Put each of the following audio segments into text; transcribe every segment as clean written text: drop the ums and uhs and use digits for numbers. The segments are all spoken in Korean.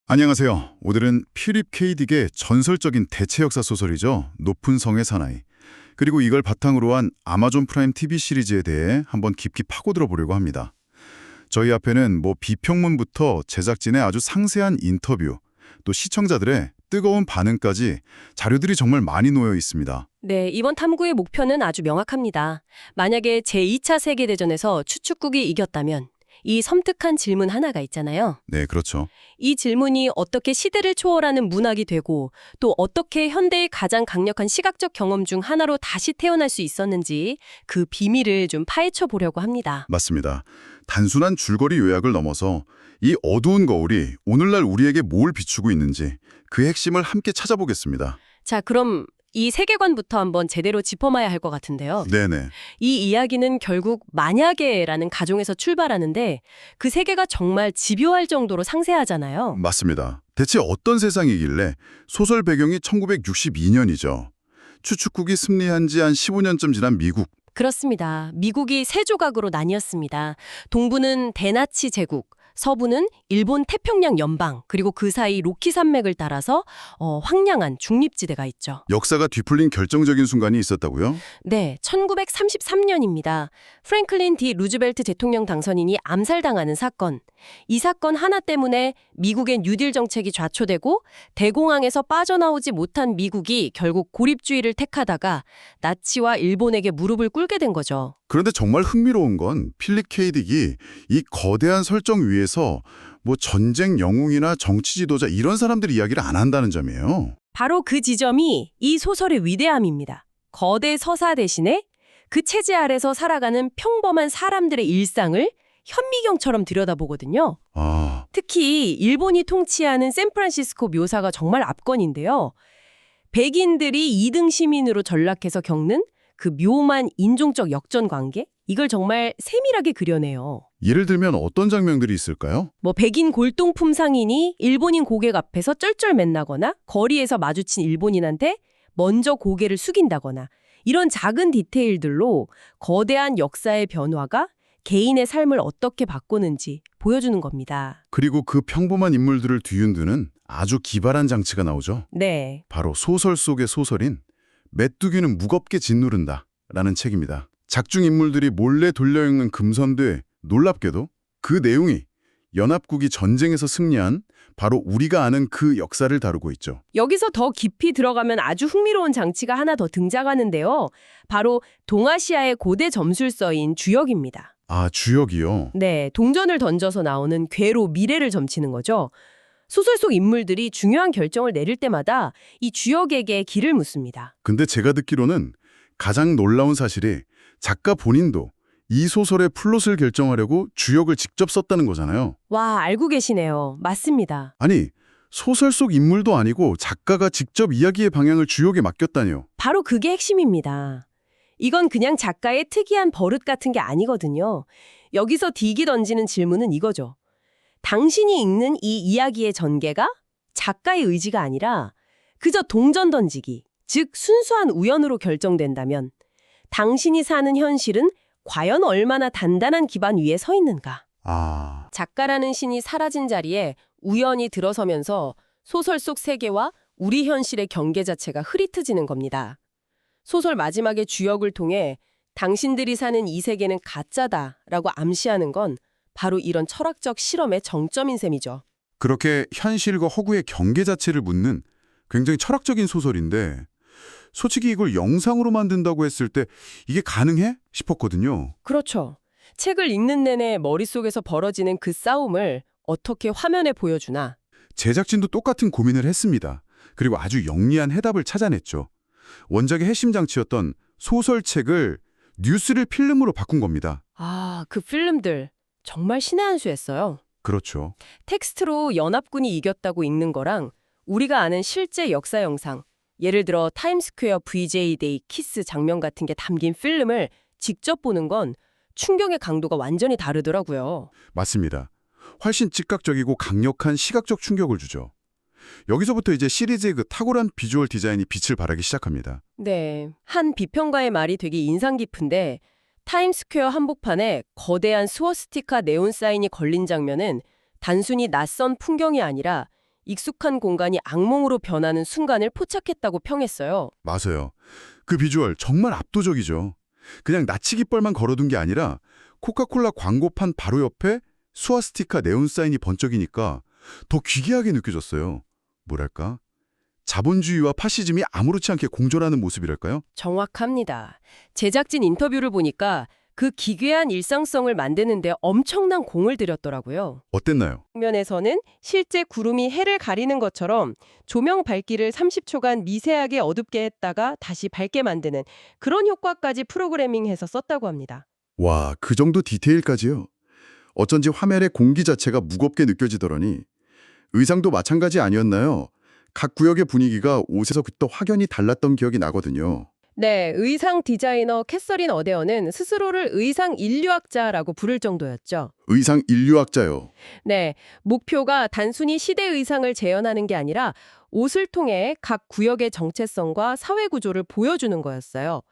안녕하세요. 오늘은 필립 K 딕의 전설적인 대체 역사 소설이죠. 높은 성의 사나이. 그리고 이걸 바탕으로 한 아마존 프라임 TV 시리즈에 대해 한번 깊이 파고들어 보려고 합니다. 저희 앞에는 비평문부터 제작진의 아주 상세한 인터뷰, 또 시청자들의 뜨거운 반응까지 자료들이 정말 많이 놓여 있습니다. 네, 이번 탐구의 목표는 아주 명확합니다. 만약에 제2차 세계대전에서 추축국이 이겼다면 이 섬뜩한 질문 하나가 있잖아요. 네, 그렇죠. 이 질문이 어떻게 시대를 초월하는 문학이 되고 또 어떻게 현대의 가장 강력한 시각적 경험 중 하나로 다시 태어날 수 있었는지 그 비밀을 좀 파헤쳐 보려고 합니다. 맞습니다. 단순한 줄거리 요약을 넘어서 이 어두운 거울이 오늘날 우리에게 뭘 비추고 있는지 그 핵심을 함께 찾아보겠습니다. 자, 그럼 이 세계관부터 한번 제대로 짚어봐야 할 것 같은데요. 네네. 이 이야기는 결국 만약에라는 가정에서 출발하는데 그 세계가 정말 집요할 정도로 상세하잖아요. 맞습니다. 대체 어떤 세상이길래 소설 배경이 1962년이죠. 추축국이 승리한 지 한 15년쯤 지난 미국. 그렇습니다. 미국이 세 조각으로 나뉘었습니다. 동부는 대나치 제국, 서부는 일본 태평양 연방, 그리고 그 사이 로키 산맥을 따라서 황량한 중립지대가 있죠. 역사가 뒤풀린 결정적인 순간이 있었다고요? 네, 1933년입니다. 프랭클린 디 루즈벨트 대통령 당선인이 암살당하는 사건. 이 사건 하나 때문에 미국의 뉴딜 정책이 좌초되고 대공황에서 빠져나오지 못한 미국이 결국 고립주의를 택하다가 나치와 일본에게 무릎을 꿇게 된 거죠. 그런데 정말 흥미로운 건 필립 K 딕이 이 거대한 설정 위에서 전쟁 영웅이나 정치 지도자 이런 사람들 이야기를 안 한다는 점이에요. 바로 그 지점이 이 소설의 위대함입니다. 거대 서사 대신에 그 체제 아래서 살아가는 평범한 사람들의 일상을 현미경처럼 들여다보거든요. 아, 특히 일본이 통치하는 샌프란시스코 묘사가 정말 압권인데요. 백인들이 2등 시민으로 전락해서 겪는 그 묘만 인종적 역전 관계? 이걸 정말 세밀하게 그려내요. 예를 들면 어떤 장면들이 있을까요? 백인 골동품 상인이 일본인 고객 앞에서 쩔쩔맨나거나 거리에서 마주친 일본인한테 먼저 고개를 숙인다거나 이런 작은 디테일들로 거대한 역사의 변화가 개인의 삶을 어떻게 바꾸는지 보여주는 겁니다. 그리고 그 평범한 인물들을 뒤흔드는 아주 기발한 장치가 나오죠. 네. 바로 소설 속의 소설인 메뚜기는 무겁게 짓누른다 라는 책입니다. 작중 인물들이 몰래 돌려읽는 금선대 놀랍게도 그 내용이 연합국이 전쟁에서 승리한 바로 우리가 아는 그 역사를 다루고 있죠. 여기서 더 깊이 들어가면 아주 흥미로운 장치가 하나 더 등장하는데요. 바로 동아시아의 고대 점술서인 주역입니다. 아, 주역이요? 네, 동전을 던져서 나오는 궤로 미래를 점치는 거죠. 소설 속 인물들이 중요한 결정을 내릴 때마다 이 주역에게 길을 묻습니다. 근데 제가 듣기로는 가장 놀라운 사실이 작가 본인도 이 소설의 플롯을 결정하려고 주역을 직접 썼다는 거잖아요. 와, 알고 계시네요. 맞습니다. 아니, 소설 속 인물도 아니고 작가가 직접 이야기의 방향을 주역에 맡겼다니요. 바로 그게 핵심입니다. 이건 그냥 작가의 특이한 버릇 같은 게 아니거든요. 여기서 딕이 던지는 질문은 이거죠. 당신이 읽는 이 이야기의 전개가 작가의 의지가 아니라 그저 동전 던지기, 즉 순수한 우연으로 결정된다면 당신이 사는 현실은 과연 얼마나 단단한 기반 위에 서 있는가? 아, 작가라는 신이 사라진 자리에 우연히 들어서면서 소설 속 세계와 우리 현실의 경계 자체가 흐릿해지는 겁니다. 소설 마지막에 주역을 통해 당신들이 사는 이 세계는 가짜다라고 암시하는 건 바로 이런 철학적 실험의 정점인 셈이죠. 그렇게 현실과 허구의 경계 자체를 묻는 굉장히 철학적인 소설인데 솔직히 이걸 영상으로 만든다고 했을 때 이게 가능해? 싶었거든요. 그렇죠. 책을 읽는 내내 머릿속에서 벌어지는 그 싸움을 어떻게 화면에 보여주나. 제작진도 똑같은 고민을 했습니다. 그리고 아주 영리한 해답을 찾아냈죠. 원작의 핵심 장치였던 소설책을 뉴스릴 필름으로 바꾼 겁니다. 아, 그 필름들 정말 신의 한 수였어요. 그렇죠. 텍스트로 연합군이 이겼다고 읽는 거랑 우리가 아는 실제 역사 영상, 예를 들어 타임스퀘어 VJ 데이 키스 장면 같은 게 담긴 필름을 직접 보는 건 충격의 강도가 완전히 다르더라고요. 맞습니다. 훨씬 즉각적이고 강력한 시각적 충격을 주죠. 여기서부터 이제 시리즈의 그 탁월한 비주얼 디자인이 빛을 발하기 시작합니다. 네, 한 비평가의 말이 되게 인상 깊은데 타임스퀘어 한복판에 거대한 스워스티카 네온 사인이 걸린 장면은 단순히 낯선 풍경이 아니라 익숙한 공간이 악몽으로 변하는 순간을 포착했다고 평했어요. 맞아요. 그 비주얼 정말 압도적이죠. 그냥 나치깃벌만 걸어둔 게 아니라 코카콜라 광고판 바로 옆에 스와스티카 네온 사인이 번쩍이니까 더 귀기하게 느껴졌어요. 뭐랄까? 자본주의와 파시즘이 아무렇지 않게 공존하는 모습이랄까요? 정확합니다. 제작진 인터뷰를 보니까 그 기괴한 일상성을 만드는데 엄청난 공을 들였더라고요. 어땠나요? 면에서는 실제 구름이 해를 가리는 것처럼 조명 밝기를 30초간 미세하게 어둡게 했다가 다시 밝게 만드는 그런 효과까지 프로그래밍해서 썼다고 합니다. 와, 그 정도 디테일까지요? 어쩐지 화면의 공기 자체가 무겁게 느껴지더라니. 의상도 마찬가지 아니었나요? 각 구역의 분위기가 옷에서부터 확연히 달랐던 기억이 나거든요. 네, 의상 디자이너 캐서린 어데어는 스스로를 의상 인류학자라고 부를 정도였죠. 의상 인류학자요. 네, 목표가 단순히 시대 의상을 재현하는 게 아니라 옷을 통해 각 구역의 정체성과 사회 구조를 보여주는 거였어요.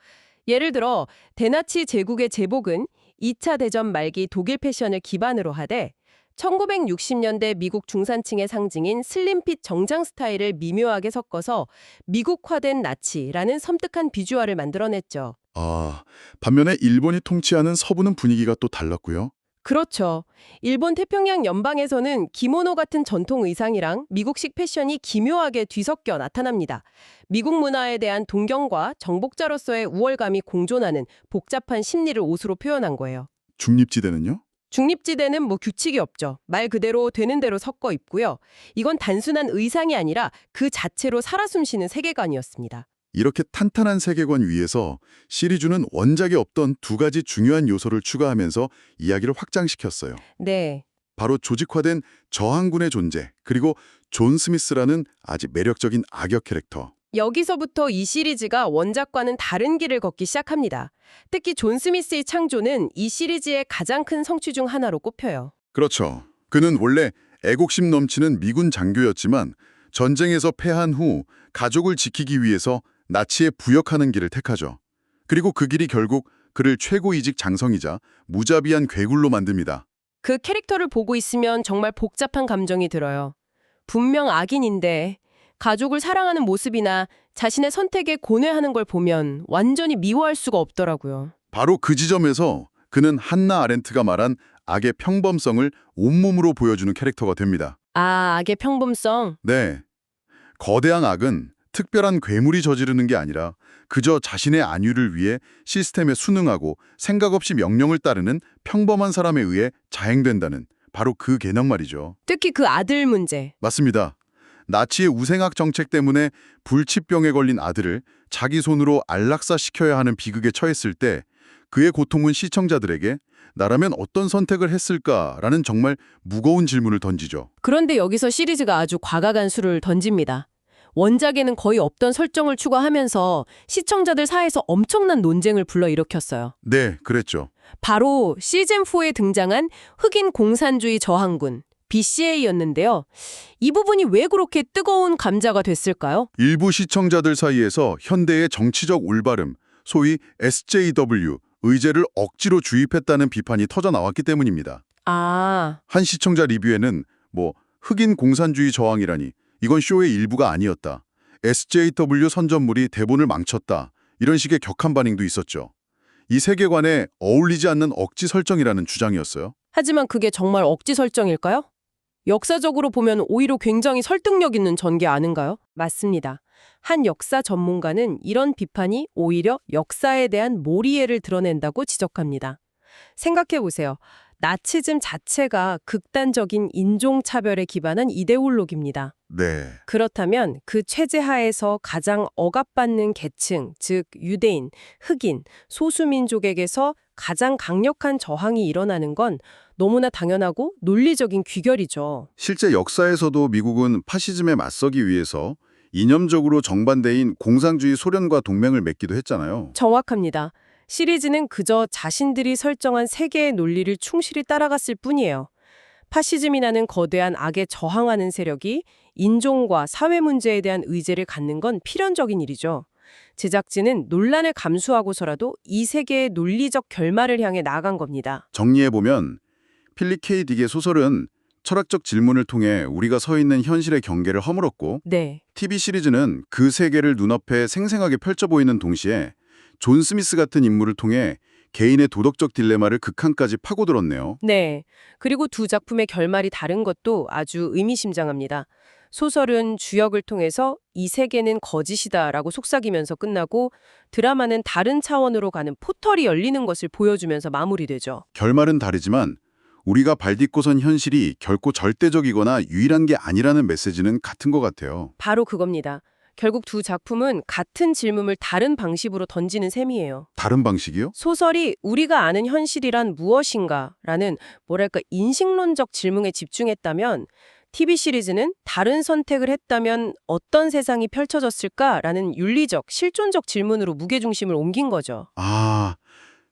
예를 들어 대나치 제국의 제복은 2차 대전 말기 독일 패션을 기반으로 하되 1960년대 미국 중산층의 상징인 슬림핏 정장 스타일을 미묘하게 섞어서 미국화된 나치라는 섬뜩한 비주얼을 만들어냈죠. 아, 반면에 일본이 통치하는 서부는 분위기가 또 달랐고요. 그렇죠. 일본 태평양 연방에서는 기모노 같은 전통 의상이랑 미국식 패션이 기묘하게 뒤섞여 나타납니다. 미국 문화에 대한 동경과 정복자로서의 우월감이 공존하는 복잡한 심리를 옷으로 표현한 거예요. 중립지대는요? 중립지대는 규칙이 없죠. 말 그대로 되는 대로 섞어 입고요. 이건 단순한 의상이 아니라 그 자체로 살아 숨쉬는 세계관이었습니다. 이렇게 탄탄한 세계관 위에서 시리즈는 원작에 없던 두 가지 중요한 요소를 추가하면서 이야기를 확장시켰어요. 네. 바로 조직화된 저항군의 존재, 그리고 존 스미스라는 아주 매력적인 악역 캐릭터. 여기서부터 이 시리즈가 원작과는 다른 길을 걷기 시작합니다. 특히 존 스미스의 창조는 이 시리즈의 가장 큰 성취 중 하나로 꼽혀요. 그렇죠. 그는 원래 애국심 넘치는 미군 장교였지만 전쟁에서 패한 후 가족을 지키기 위해서 나치에 부역하는 길을 택하죠. 그리고 그 길이 결국 그를 최고이직 장성이자 무자비한 괴굴로 만듭니다. 그 캐릭터를 보고 있으면 정말 복잡한 감정이 들어요. 분명 악인인데 가족을 사랑하는 모습이나 자신의 선택에 고뇌하는 걸 보면 완전히 미워할 수가 없더라고요. 바로 그 지점에서 그는 한나 아렌트가 말한 악의 평범성을 온몸으로 보여주는 캐릭터가 됩니다. 아, 악의 평범성? 네. 거대한 악은 특별한 괴물이 저지르는 게 아니라 그저 자신의 안위를 위해 시스템에 순응하고 생각 없이 명령을 따르는 평범한 사람에 의해 자행된다는 바로 그 개념 말이죠. 특히 그 아들 문제. 맞습니다. 나치의 우생학 정책 때문에 불치병에 걸린 아들을 자기 손으로 안락사시켜야 하는 비극에 처했을 때 그의 고통은 시청자들에게 나라면 어떤 선택을 했을까라는 정말 무거운 질문을 던지죠. 그런데 여기서 시리즈가 아주 과감한 수를 던집니다. 원작에는 거의 없던 설정을 추가하면서 시청자들 사이에서 엄청난 논쟁을 불러일으켰어요. 네, 그랬죠. 바로 시즌4에 등장한 흑인 공산주의 저항군, BCA였는데요. 이 부분이 왜 그렇게 뜨거운 감자가 됐을까요? 일부 시청자들 사이에서 현대의 정치적 올바름, 소위 SJW, 의제를 억지로 주입했다는 비판이 터져나왔기 때문입니다. 아, 한 시청자 리뷰에는 흑인 공산주의 저항이라니 이건 쇼의 일부가 아니었다. SJW 선전물이 대본을 망쳤다. 이런 식의 격한 반응도 있었죠. 이 세계관에 어울리지 않는 억지 설정이라는 주장이었어요. 하지만 그게 정말 억지 설정일까요? 역사적으로 보면 오히려 굉장히 설득력 있는 전개 아닌가요? 맞습니다. 한 역사 전문가는 이런 비판이 오히려 역사에 대한 몰이해를 드러낸다고 지적합니다. 생각해보세요. 나치즘 자체가 극단적인 인종차별에 기반한 이데올로기입니다. 네. 그렇다면 그 체제 하에서 가장 억압받는 계층, 즉 유대인, 흑인, 소수민족에게서 가장 강력한 저항이 일어나는 건 너무나 당연하고 논리적인 귀결이죠. 실제 역사에서도 미국은 파시즘에 맞서기 위해서 이념적으로 정반대인 공산주의 소련과 동맹을 맺기도 했잖아요. 정확합니다. 시리즈는 그저 자신들이 설정한 세계의 논리를 충실히 따라갔을 뿐이에요. 파시즘이라는 거대한 악에 저항하는 세력이 인종과 사회 문제에 대한 의제를 갖는 건 필연적인 일이죠. 제작진은 논란을 감수하고서라도 이 세계의 논리적 결말을 향해 나아간 겁니다. 정리해보면 필립 K. 딕의 소설은 철학적 질문을 통해 우리가 서 있는 현실의 경계를 허물었고 네. TV 시리즈는 그 세계를 눈앞에 생생하게 펼쳐 보이는 동시에 존 스미스 같은 인물을 통해 개인의 도덕적 딜레마를 극한까지 파고들었네요. 네. 그리고 두 작품의 결말이 다른 것도 아주 의미심장합니다. 소설은 주역을 통해서 이 세계는 거짓이다라고 속삭이면서 끝나고 드라마는 다른 차원으로 가는 포털이 열리는 것을 보여주면서 마무리되죠. 결말은 다르지만 우리가 발딛고 선 현실이 결코 절대적이거나 유일한 게 아니라는 메시지는 같은 것 같아요. 바로 그겁니다. 결국 두 작품은 같은 질문을 다른 방식으로 던지는 셈이에요. 다른 방식이요? 소설이 우리가 아는 현실이란 무엇인가라는 뭐랄까 인식론적 질문에 집중했다면 TV 시리즈는 다른 선택을 했다면 어떤 세상이 펼쳐졌을까라는 윤리적, 실존적 질문으로 무게중심을 옮긴 거죠. 아,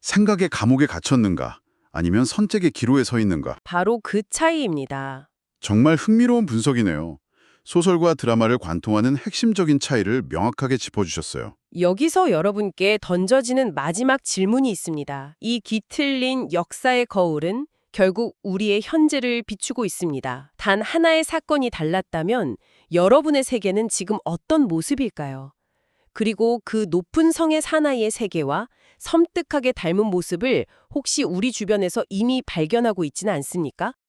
생각의 감옥에 갇혔는가? 아니면 선택의 기로에 서 있는가? 바로 그 차이입니다. 정말 흥미로운 분석이네요. 소설과 드라마를 관통하는 핵심적인 차이를 명확하게 짚어주셨어요. 여기서 여러분께 던져지는 마지막 질문이 있습니다. 이 뒤틀린 역사의 거울은 결국 우리의 현재를 비추고 있습니다. 단 하나의 사건이 달랐다면 여러분의 세계는 지금 어떤 모습일까요? 그리고 그 높은 성의 사나이의 세계와 섬뜩하게 닮은 모습을 혹시 우리 주변에서 이미 발견하고 있지는 않습니까?